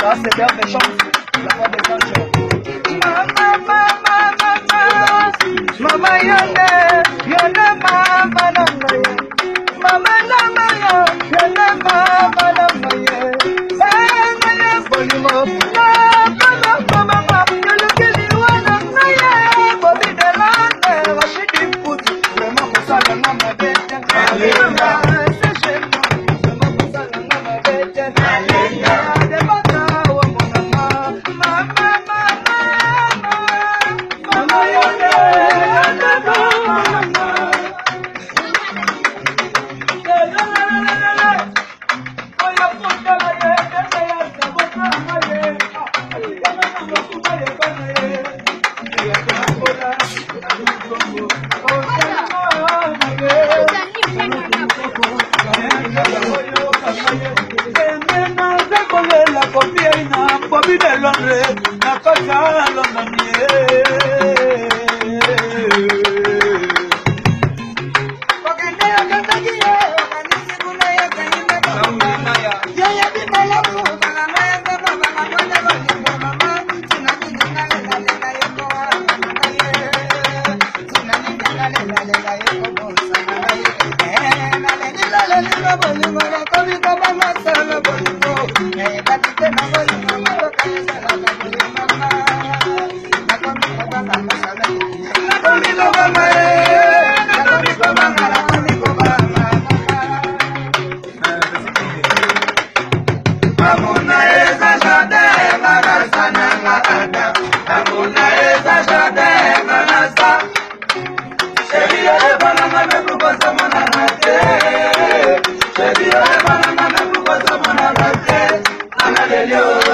Ça c'est l'heure des chants, la voix des anges. Mama yone, yone mama namaye. Mama namaye, yone mama namaye. Namaye bolimo, mama, yole kili wana namaye. Bobi de lande, washidi puti, vraiment pour ça la mama bête. Alléluia, c'est chez moi, vraiment pour ça la mama bête. Alléluia. Bobby de Londres, na cosa London Hallelujah.